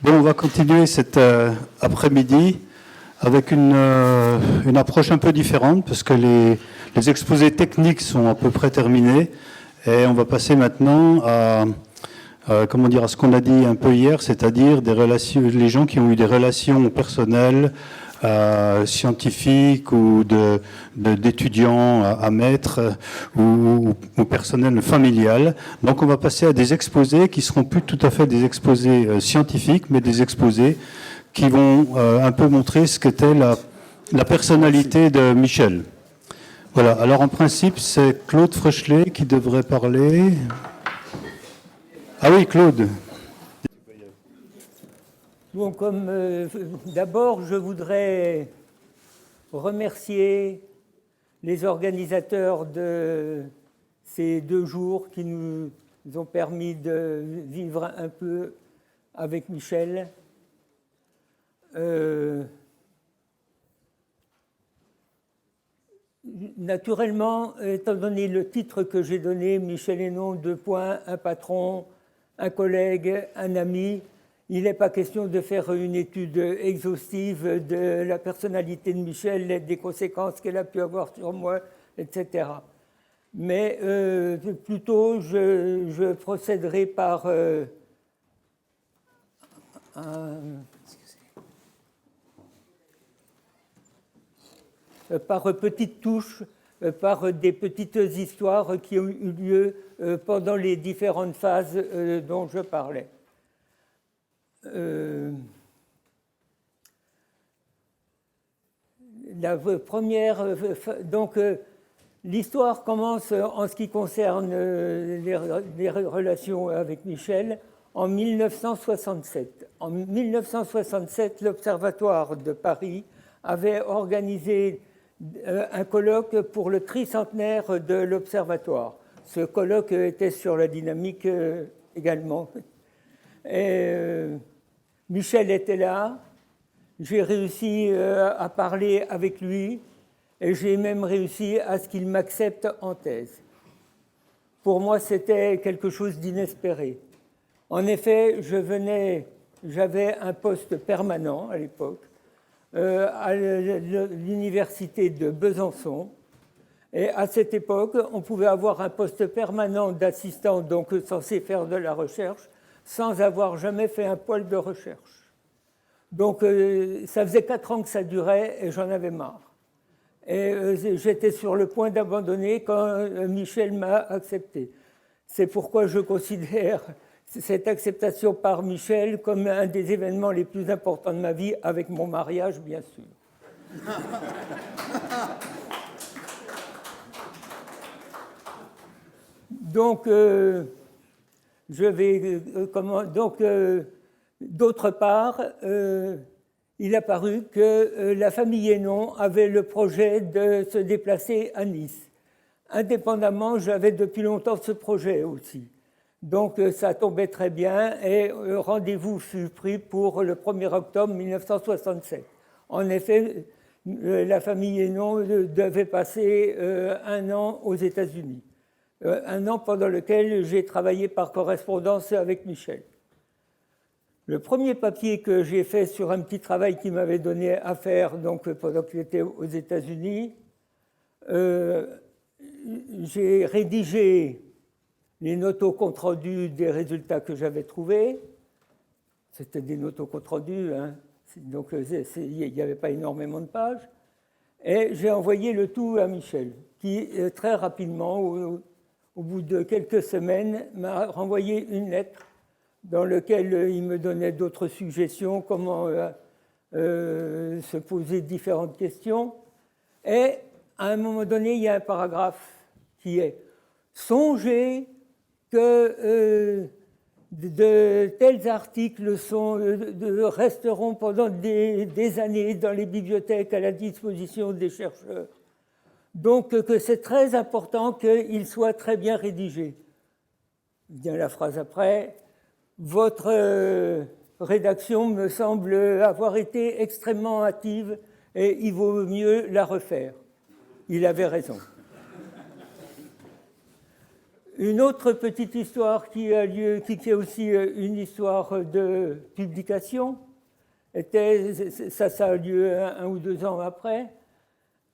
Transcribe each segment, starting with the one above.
Bon, on va continuer cet après-midi avec une approche un peu différente parce que les exposés techniques sont à peu près terminés et on va passer maintenant à à ce qu'on a dit un peu hier, c'est-à-dire les gens qui ont eu des relations personnelles, scientifiques ou d'étudiants à maître ou personnel familial. Donc on va passer à des exposés qui seront plus tout à fait des exposés scientifiques, mais des exposés qui vont un peu montrer ce qu'était la personnalité de Michel. Voilà, alors en principe c'est Claude Freuchelet qui devrait parler. Ah oui, Claude. Bon, d'abord, je voudrais remercier les organisateurs de ces 2 jours qui nous ont permis de vivre un peu avec Michel. Naturellement, étant donné le titre que j'ai donné, Michel Hénon, un patron, un collègue, un ami, il n'est pas question de faire une étude exhaustive de la personnalité de Michel, des conséquences qu'elle a pu avoir sur moi, etc. Mais plutôt, je procéderai par petites touches, par des petites histoires qui ont eu lieu pendant les différentes phases dont je parlais. La première, donc l'histoire commence en ce qui concerne les relations avec Michel en 1967. En 1967, l'Observatoire de Paris avait organisé un colloque pour le tricentenaire de l'Observatoire. Ce colloque était sur la dynamique également. Et Michel était là, j'ai réussi à parler avec lui et j'ai même réussi à ce qu'il m'accepte en thèse. Pour moi, c'était quelque chose d'inespéré. En effet, j'avais un poste permanent à l'époque à l'université de Besançon. Et à cette époque, on pouvait avoir un poste permanent d'assistant, donc censé faire de la recherche, sans avoir jamais fait un poil de recherche. Donc ça faisait 4 ans que ça durait et j'en avais marre. Et j'étais sur le point d'abandonner quand Michel m'a accepté. C'est pourquoi je considère cette acceptation par Michel comme un des événements les plus importants de ma vie, avec mon mariage, bien sûr. Donc, d'autre part, il a paru que la famille Hénon avait le projet de se déplacer à Nice. Indépendamment, j'avais depuis longtemps ce projet aussi. Donc, ça tombait très bien et rendez-vous fut pris pour le 1er octobre 1967. En effet, la famille Hénon devait passer 1 an aux États-Unis. 1 an pendant lequel j'ai travaillé par correspondance avec Michel. Le premier papier que j'ai fait sur un petit travail qu'il m'avait donné à faire donc, pendant qu'il était aux États-Unis, j'ai rédigé les notes au compte-rendu des résultats que j'avais trouvés. C'était des notes au compte-rendu, hein. Donc il n'y avait pas énormément de pages. Et j'ai envoyé le tout à Michel, qui très rapidement, au bout de quelques semaines, m'a renvoyé une lettre dans laquelle il me donnait d'autres suggestions, comment se poser différentes questions. Et à un moment donné, il y a un paragraphe qui est « Songez que de tels articles resteront pendant des années dans les bibliothèques à la disposition des chercheurs. Donc que c'est très important qu'ils soient très bien rédigés. » Bien la phrase après, « Votre rédaction me semble avoir été extrêmement hâtive et il vaut mieux la refaire. » Il avait raison. Une autre petite histoire qui a lieu, qui est aussi une histoire de publication, ça a lieu 1 ou 2 ans après.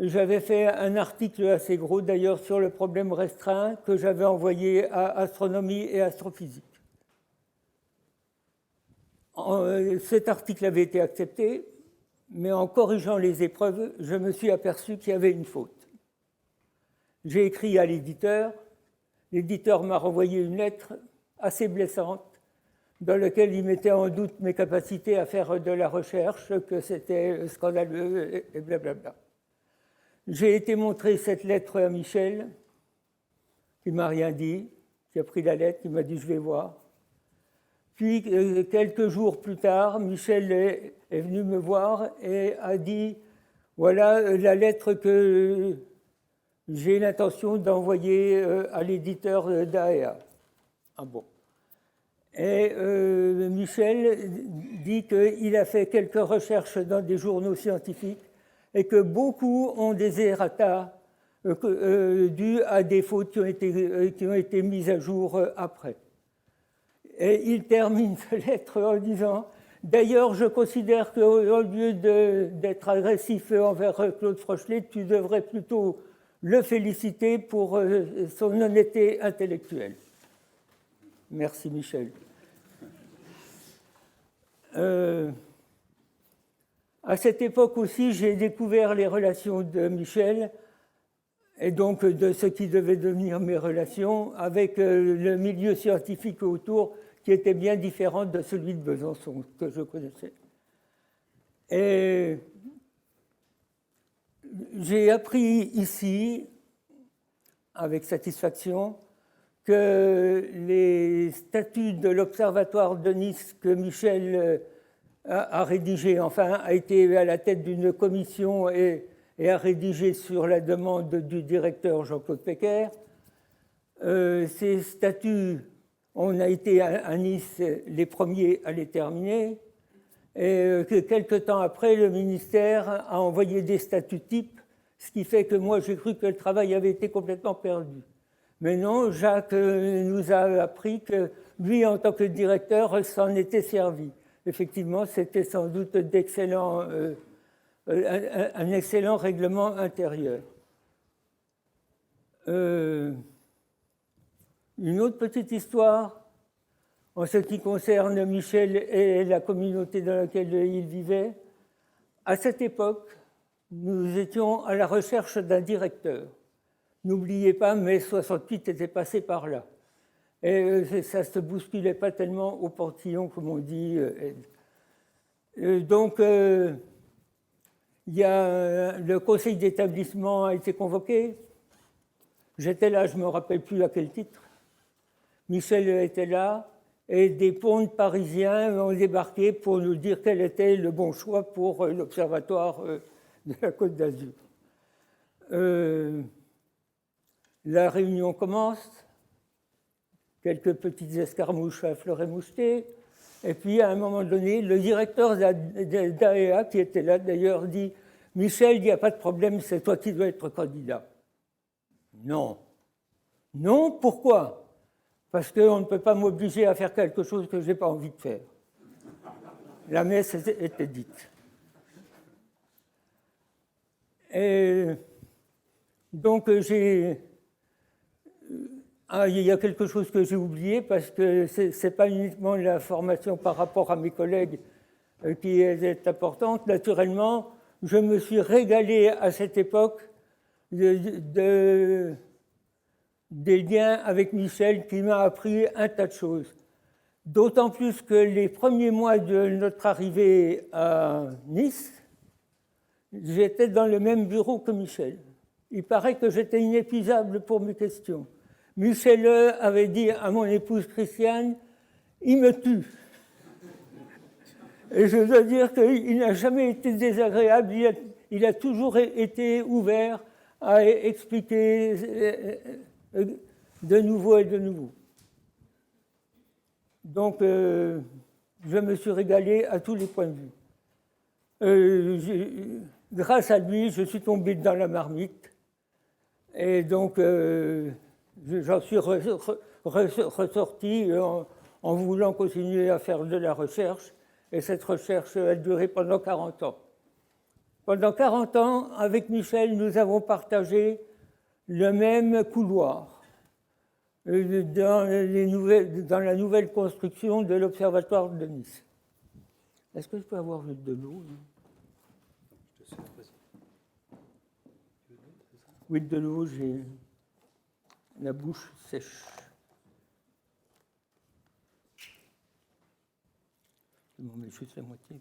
J'avais fait un article assez gros d'ailleurs sur le problème restreint que j'avais envoyé à Astronomie et Astrophysique. Cet article avait été accepté, mais en corrigeant les épreuves, je me suis aperçu qu'il y avait une faute. J'ai écrit à l'éditeur. L'éditeur m'a renvoyé une lettre assez blessante dans laquelle il mettait en doute mes capacités à faire de la recherche, que c'était scandaleux et blablabla. J'ai été montrer cette lettre à Michel, qui ne m'a rien dit, qui a pris la lettre, qui m'a dit « je vais voir ». Puis, quelques jours plus tard, Michel est venu me voir et a dit « voilà la lettre que j'ai l'intention d'envoyer à l'éditeur d'AEA ». Ah bon. Et Michel dit qu'il a fait quelques recherches dans des journaux scientifiques et que beaucoup ont des errata dus à des fautes qui ont été mises à jour après. Et il termine sa lettre en disant « D'ailleurs, je considère qu'au lieu d'être agressif envers Claude Frochelet, tu devrais plutôt le féliciter pour son honnêteté intellectuelle. » Merci Michel. À cette époque aussi, j'ai découvert les relations de Michel et donc de ce qui devait devenir mes relations avec le milieu scientifique autour qui était bien différent de celui de Besançon que je connaissais. Et j'ai appris ici, avec satisfaction, que les statuts de l'Observatoire de Nice que Michel a rédigé, enfin a été à la tête d'une commission et a rédigé sur la demande du directeur Jean-Claude Pecker. Ces statuts, on a été à Nice les premiers à les terminer, et que quelque temps après, le ministère a envoyé des statuts types, ce qui fait que moi j'ai cru que le travail avait été complètement perdu. Mais non, Jacques nous a appris que lui, en tant que directeur, s'en était servi. Effectivement, c'était sans doute un excellent règlement intérieur. Une autre petite histoire, en ce qui concerne Michel et la communauté dans laquelle il vivait. À cette époque, nous étions à la recherche d'un directeur. N'oubliez pas, mai 68 était passé par là. Et ça ne se bousculait pas tellement au portillon, comme on dit. Donc, le conseil d'établissement a été convoqué. J'étais là, je ne me rappelle plus à quel titre. Michel était là, et des pontes parisiens ont débarqué pour nous dire quel était le bon choix pour l'observatoire de la Côte d'Azur. La réunion commence, quelques petites escarmouches à fleuret-moucheté, et puis à un moment donné, le directeur d'AEA, qui était là d'ailleurs, dit « Michel, il n'y a pas de problème, c'est toi qui dois être candidat. » Non. Non, pourquoi ? Parce qu'on ne peut pas m'obliger à faire quelque chose que je n'ai pas envie de faire. La messe était dite. Et donc, il y a quelque chose que j'ai oublié, parce que ce n'est pas uniquement la formation par rapport à mes collègues qui est importante. Naturellement, je me suis régalé à cette époque des liens avec Michel qui m'a appris un tas de choses. D'autant plus que les premiers mois de notre arrivée à Nice, j'étais dans le même bureau que Michel. Il paraît que j'étais inépuisable pour mes questions. Michel avait dit à mon épouse Christiane, « il me tue ». Et je dois dire qu'il n'a jamais été désagréable, il a toujours été ouvert à expliquer de nouveau et de nouveau. Donc, je me suis régalé à tous les points de vue. Grâce à lui, je suis tombé dans la marmite. Et donc, j'en suis ressorti en voulant continuer à faire de la recherche. Et cette recherche a duré pendant 40 ans. Pendant 40 ans, avec Michel, nous avons partagé le même couloir dans la nouvelle construction de l'Observatoire de Nice. Est-ce que je peux avoir de l'eau? Oui, de l'eau, j'ai la bouche sèche. Je m'en mets juste la moitié.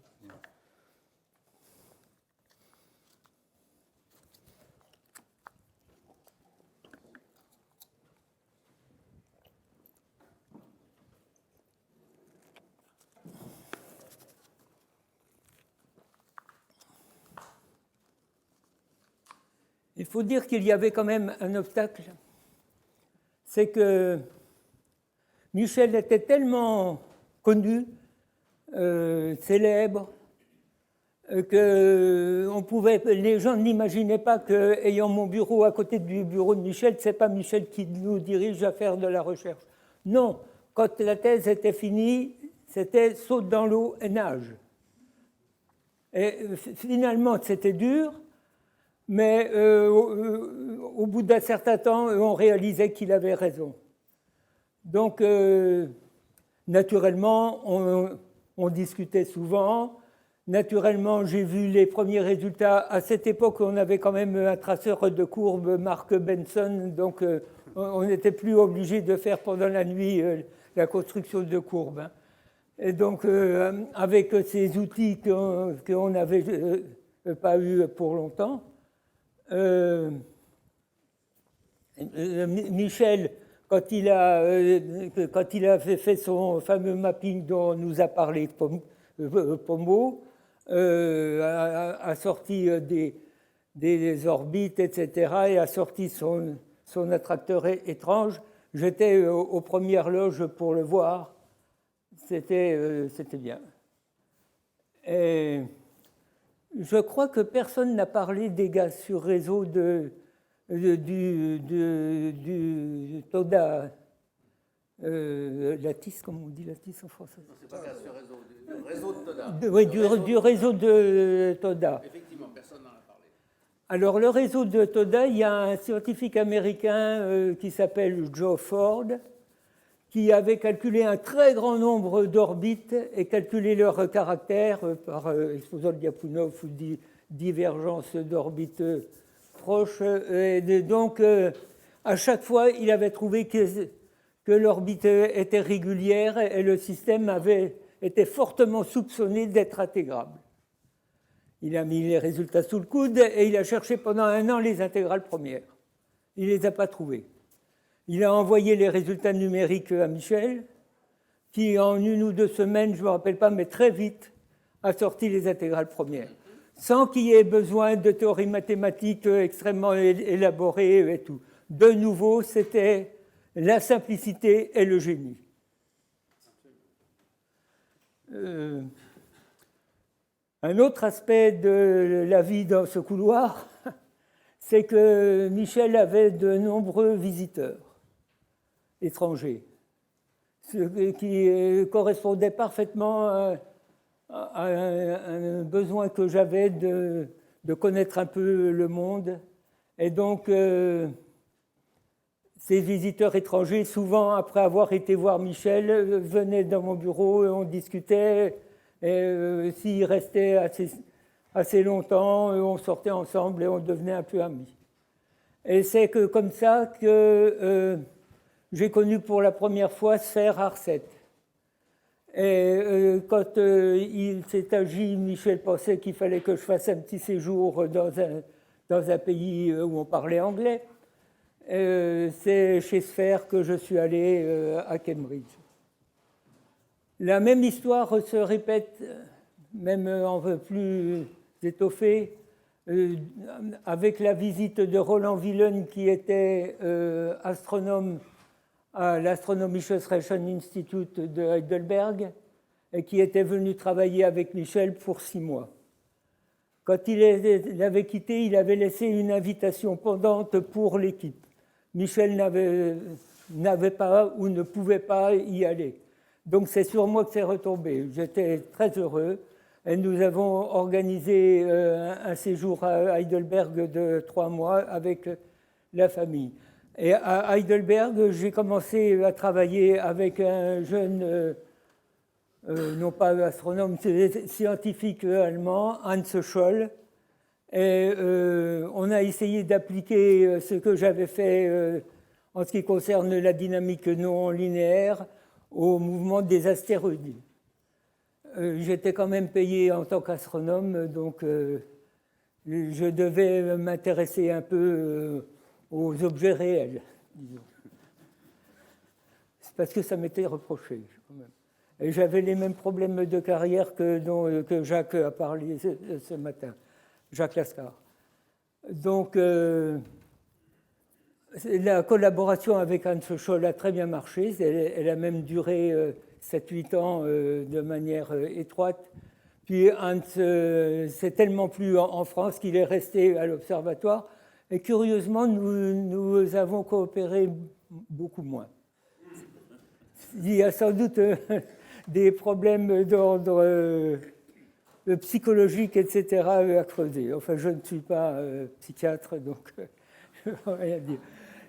Il faut dire qu'il y avait quand même un obstacle, c'est que Michel était tellement connu, célèbre, que les gens n'imaginaient pas qu'ayant mon bureau à côté du bureau de Michel, c'est pas Michel qui nous dirige à faire de la recherche. Non, quand la thèse était finie, c'était saute dans l'eau et nage. Et finalement, c'était dur. Mais au bout d'un certain temps, on réalisait qu'il avait raison. Donc, naturellement, on discutait souvent. Naturellement, j'ai vu les premiers résultats. À cette époque, on avait quand même un traceur de courbes, Mark Benson, donc on n'était plus obligé de faire pendant la nuit la construction de courbes. Et donc, avec ces outils qu'on n'avait pas eu pour longtemps, Michel, quand il a fait son fameux mapping dont nous a parlé Pombo, a sorti des orbites, etc., et a sorti son attracteur étrange. J'étais aux premières loges pour le voir. C'était bien. Et je crois que personne n'a parlé des gaz sur réseau du TODA. Lattice, comme on dit Lattice en français? Non, c'est pas gaz sur réseau, du réseau de TODA. Oui, du réseau de TODA. Effectivement, personne n'en a parlé. Alors, le réseau de TODA, il y a un scientifique américain qui s'appelle Joe Ford, qui avait calculé un très grand nombre d'orbites et calculé leur caractère par exposant Lyapunov ou divergence d'orbites proches. Et donc, à chaque fois, il avait trouvé que l'orbite était régulière et le système avait été fortement soupçonné d'être intégrable. Il a mis les résultats sous le coude et il a cherché pendant 1 an les intégrales premières. Il ne les a pas trouvées. Il a envoyé les résultats numériques à Michel, qui en 1 ou 2 semaines, je ne me rappelle pas, mais très vite, a sorti les intégrales premières, sans qu'il y ait besoin de théories mathématiques extrêmement élaborées et tout. De nouveau, c'était la simplicité et le génie. Un autre aspect de la vie dans ce couloir, c'est que Michel avait de nombreux visiteurs étrangers, ce qui correspondait parfaitement à un besoin que j'avais de connaître un peu le monde. Et donc, ces visiteurs étrangers, souvent après avoir été voir Michel, venaient dans mon bureau et on discutait. Et s'ils restaient assez longtemps, on sortait ensemble et on devenait un peu amis. Et c'est comme ça que j'ai connu pour la première fois Sfer Arset. Et quand il s'est agi, Michel pensait qu'il fallait que je fasse un petit séjour dans un pays où on parlait anglais. C'est chez Sfer que je suis allé à Cambridge. La même histoire se répète, même en plus étoffée, avec la visite de Roland Wilhelm, qui était astronome à l'Astronomisches Recheninstitut de Heidelberg et qui était venu travailler avec Michel pour 6 mois. Quand il avait quitté, il avait laissé une invitation pendante pour l'équipe. Michel n'avait pas ou ne pouvait pas y aller. Donc c'est sur moi que c'est retombé. J'étais très heureux. Et nous avons organisé un séjour à Heidelberg de 3 mois avec la famille. Et à Heidelberg, j'ai commencé à travailler avec un jeune, non pas astronome, scientifique allemand, Hans Scholl. Et on a essayé d'appliquer ce que j'avais fait en ce qui concerne la dynamique non linéaire au mouvement des astéroïdes. J'étais quand même payé en tant qu'astronome, donc je devais m'intéresser un peu aux objets réels, disons. C'est parce que ça m'était reproché, quand même. Et j'avais les mêmes problèmes de carrière que Jacques a parlé ce matin, Jacques Lascar. Donc, la collaboration avec Hans Scholl a très bien marché. Elle a même duré 7-8 ans de manière étroite. Puis Hans s'est tellement plu en France qu'il est resté à l'Observatoire. Et curieusement, nous avons coopéré beaucoup moins. Il y a sans doute des problèmes d'ordre psychologique, etc., à creuser. Enfin, je ne suis pas psychiatre, donc je ne peux rien dire.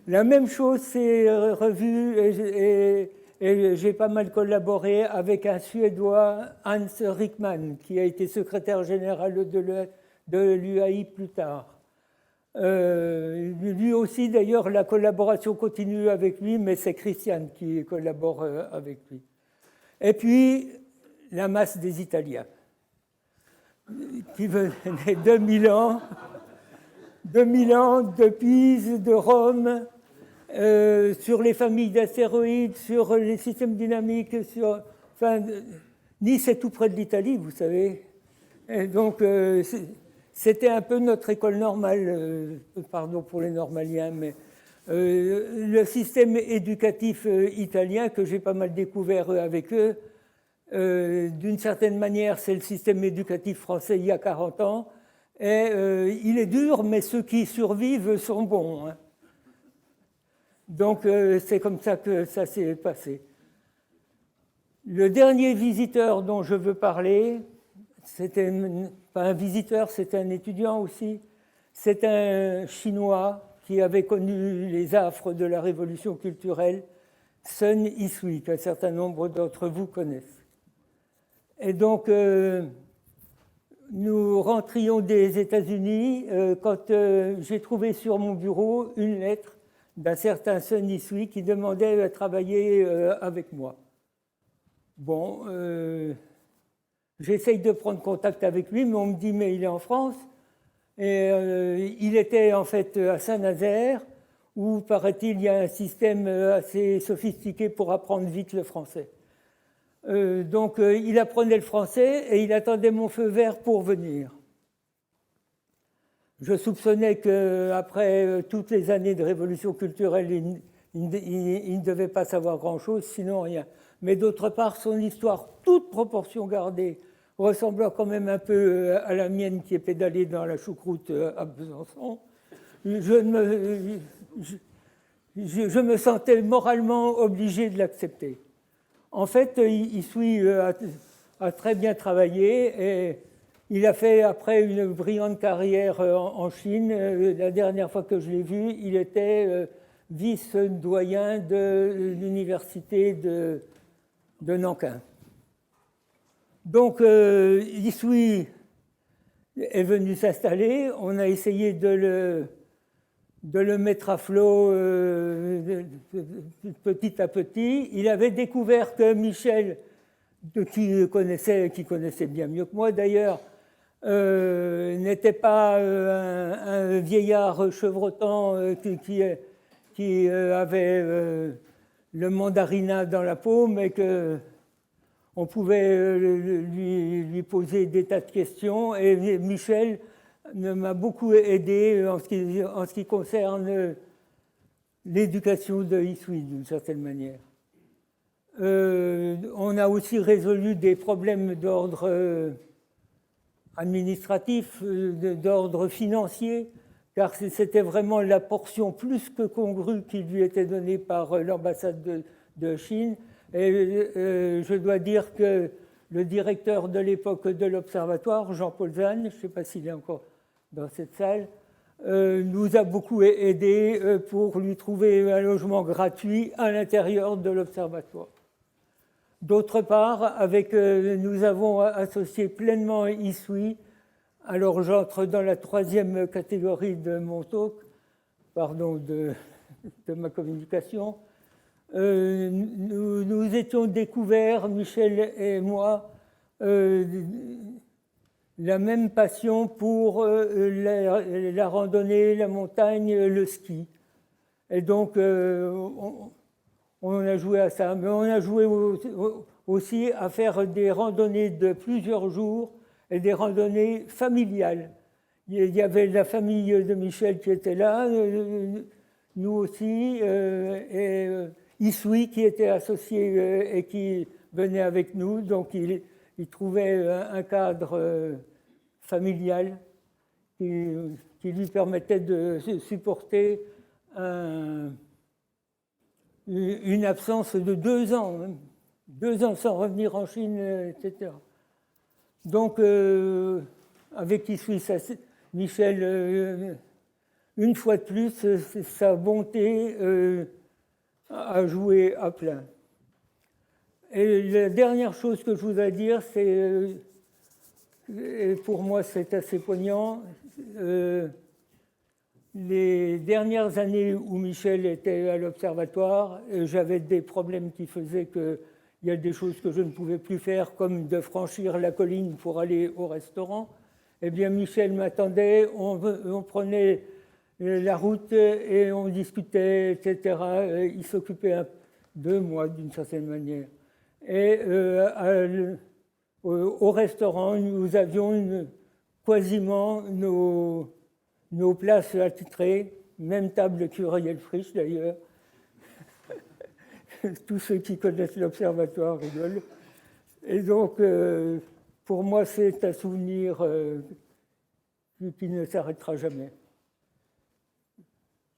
La même chose s'est revue et j'ai pas mal collaboré avec un Suédois, Hans Rickman, qui a été secrétaire général de l'UAI plus tard. Lui aussi, d'ailleurs, la collaboration continue avec lui, mais c'est Christian qui collabore avec lui. Et puis, la masse des Italiens, qui venaient de Milan, de Pise, de Rome, sur les familles d'astéroïdes, sur les systèmes dynamiques, Nice est tout près de l'Italie, vous savez. Et donc, c'était un peu notre école normale, pardon pour les normaliens, mais le système éducatif italien que j'ai pas mal découvert avec eux, d'une certaine manière, c'est le système éducatif français il y a 40 ans, et il est dur, mais ceux qui survivent sont bons. Hein. Donc, c'est comme ça que ça s'est passé. Le dernier visiteur dont je veux parler, c'était pas un visiteur, c'était un étudiant aussi. C'est un Chinois qui avait connu les affres de la révolution culturelle, Sun Yishui, qu'un certain nombre d'entre vous connaissent. Et donc, nous rentrions des États-Unis quand j'ai trouvé sur mon bureau une lettre d'un certain Sun Yishui qui demandait à travailler avec moi. Bon, j'essaye de prendre contact avec lui, mais on me dit mais il est en France. Et il était en fait à Saint-Nazaire, où paraît-il il y a un système assez sophistiqué pour apprendre vite le français. Donc il apprenait le français et il attendait mon feu vert pour venir. Je soupçonnais qu'après toutes les années de révolution culturelle, il ne devait pas savoir grand-chose, sinon rien. Mais d'autre part, son histoire, toute proportion gardée, ressemblant quand même un peu à la mienne qui est pédalée dans la choucroute à Besançon, je me sentais moralement obligé de l'accepter. En fait, Yishui a très bien travaillé et il a fait après une brillante carrière en Chine. La dernière fois que je l'ai vu, il était vice-doyen de l'université de Nankin. Donc, Yishui est venu s'installer. On a essayé de le mettre à flot petit à petit. Il avait découvert que Michel, qui connaissait bien mieux que moi d'ailleurs, n'était pas un vieillard chevrotant qui avait le mandarinat dans la peau, mais qu'on pouvait lui poser des tas de questions. Et Michel m'a beaucoup aidé en ce qui concerne l'éducation de Yishui, d'une certaine manière. On a aussi résolu des problèmes d'ordre administratif, d'ordre financier, car c'était vraiment la portion plus que congrue qui lui était donnée par l'ambassade de Chine. Et je dois dire que le directeur de l'époque de l'Observatoire, Jean-Paul Zahn, je ne sais pas s'il est encore dans cette salle, nous a beaucoup aidé pour lui trouver un logement gratuit à l'intérieur de l'Observatoire. D'autre part, nous avons associé pleinement Isui. Alors j'entre dans la troisième catégorie de mon talk, pardon de ma communication. Nous étions découverts, Michel et moi, la même passion pour la randonnée, la montagne, le ski. Et donc, on a joué à ça. Mais on a joué aussi à faire des randonnées de plusieurs jours et des randonnées familiales. Il y avait la famille de Michel qui était là, nous aussi, et Isui qui était associé et qui venait avec nous. Donc, il trouvait un cadre familial qui lui permettait de supporter une absence de 2 ans, hein, 2 ans sans revenir en Chine, etc. Donc, avec Isui, Michel, une fois de plus, sa bonté a joué à plein. Et la dernière chose que je voudrais dire, c'est, et pour moi c'est assez poignant, les dernières années où Michel était à l'Observatoire, j'avais des problèmes qui faisaient qu'il y a des choses que je ne pouvais plus faire, comme de franchir la colline pour aller au restaurant. Eh bien, Michel m'attendait, on prenait la route et on discutait, etc. Il s'occupait de moi d'une certaine manière. Et au restaurant, nous avions quasiment nos places attitrées, même table Curiel Frisch d'ailleurs. Tous ceux qui connaissent l'Observatoire rigolent. Et donc, pour moi, c'est un souvenir qui ne s'arrêtera jamais.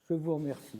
Je vous remercie.